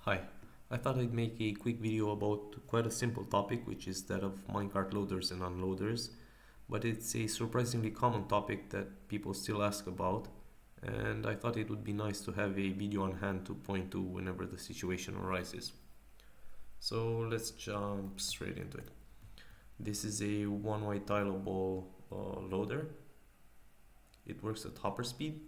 Hi, I thought I'd make a quick video about quite a simple topic, which is that of minecart loaders and unloaders, but it's a surprisingly common topic that people still ask about, and I thought it would be nice to have a video on hand to point to whenever the situation arises. So let's jump straight into it. This is a one-way tileable loader. It works at hopper speed.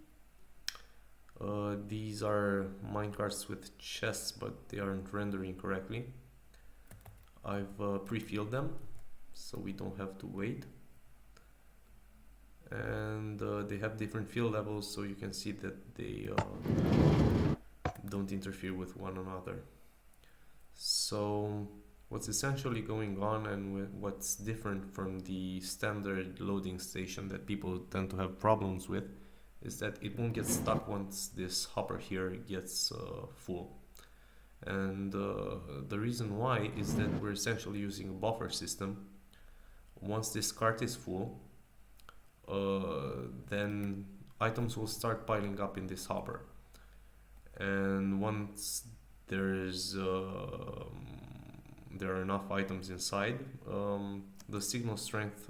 These are minecarts with chests, but they aren't rendering correctly. I've pre-filled them, so we don't have to wait. And they have different fill levels, so you can see that they don't interfere with one another. So what's essentially going on and what's different from the standard loading station that people tend to have problems with is that it won't get stuck once this hopper here gets full. And the reason why is that we're essentially using a buffer system. Once this cart is full, then items will start piling up in this hopper. And once there are enough items inside, the signal strength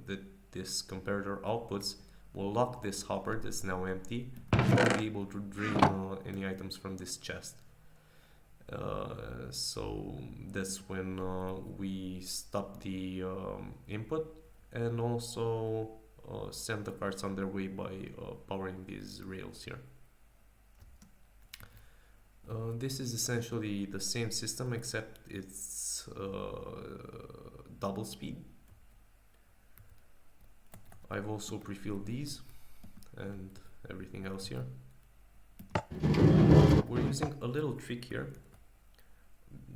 that this comparator outputs will lock this hopper that's now empty and won't be able to drain any items from this chest. So that's when we stop the input and also send the carts on their way by powering these rails here. This is essentially the same system except it's double speed. I've also pre-filled these and everything else here. We're using a little trick here.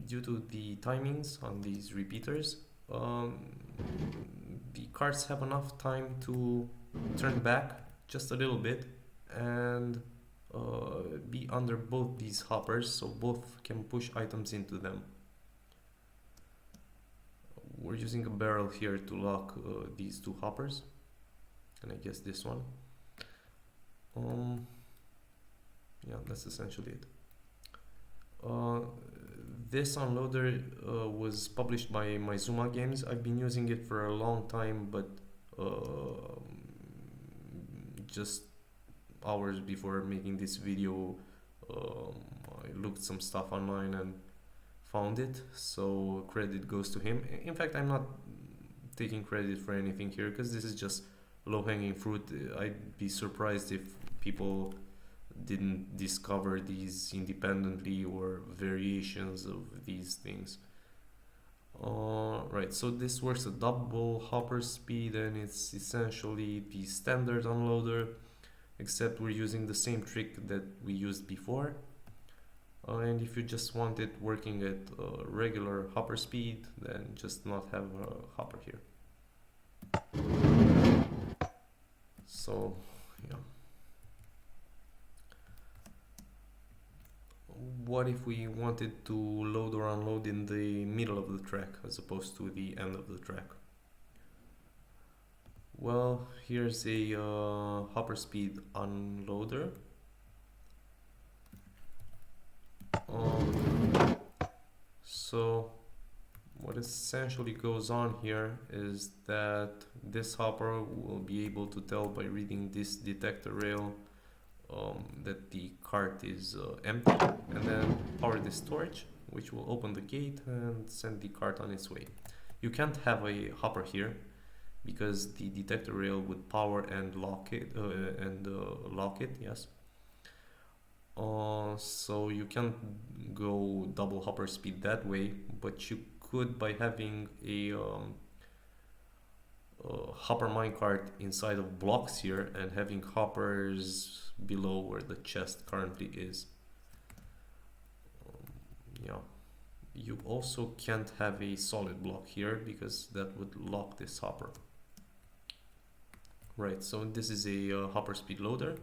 Due to the timings on these repeaters, the carts have enough time to turn back just a little bit and be under both these hoppers, so both can push items into them. We're using a barrel here to lock these two hoppers, and I guess this one. Yeah, that's essentially it. This unloader was published by Maizuma Games. I've been using it for a long time, but just hours before making this video, I looked some stuff online and found it, so credit goes to him. In fact, I'm not taking credit for anything here because this is just low-hanging fruit. I'd be surprised if people didn't discover these independently or variations of these things. Right, so this works at double hopper speed and it's essentially the standard unloader, except we're using the same trick that we used before. And if you just want it working at regular hopper speed, then just not have a hopper here. So yeah. What if we wanted to load or unload in the middle of the track as opposed to the end of the track? Well, here's a hopper speed unloader. So what essentially goes on here is that this hopper will be able to tell by reading this detector rail that the cart is empty, and then power this torch, which will open the gate and send the cart on its way. You can't have a hopper here because the detector rail would power and lock it, yes. So you can't go double hopper speed that way, but you could by having a hopper minecart inside of blocks here and having hoppers below where the chest currently is. Yeah, you also can't have a solid block here because that would lock this hopper. Right, so this is a hopper speed loader.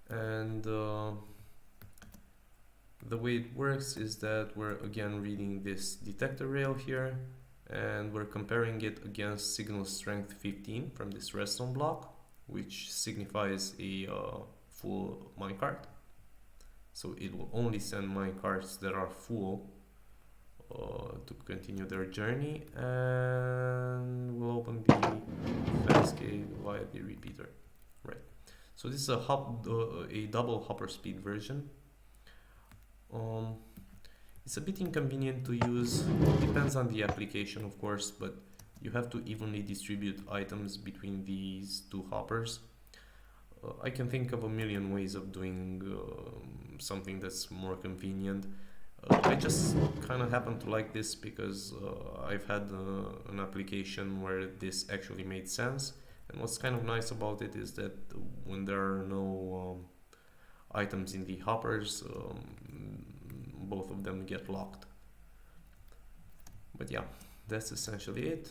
And the way it works is that we're again reading this detector rail here and we're comparing it against signal strength 15 from this redstone block, which signifies a full minecart. So it will only send minecarts that are full to continue their journey, and we'll open the cascade via the repeater. Right. So this is a double hopper speed version. It's a bit inconvenient to use. It depends on the application, of course, but you have to evenly distribute items between these two hoppers. I can think of a million ways of doing something that's more convenient. I just kind of happen to like this because I've had an application where this actually made sense. And what's kind of nice about it is that when there are no items in the hoppers, both of them get locked. But yeah, that's essentially it.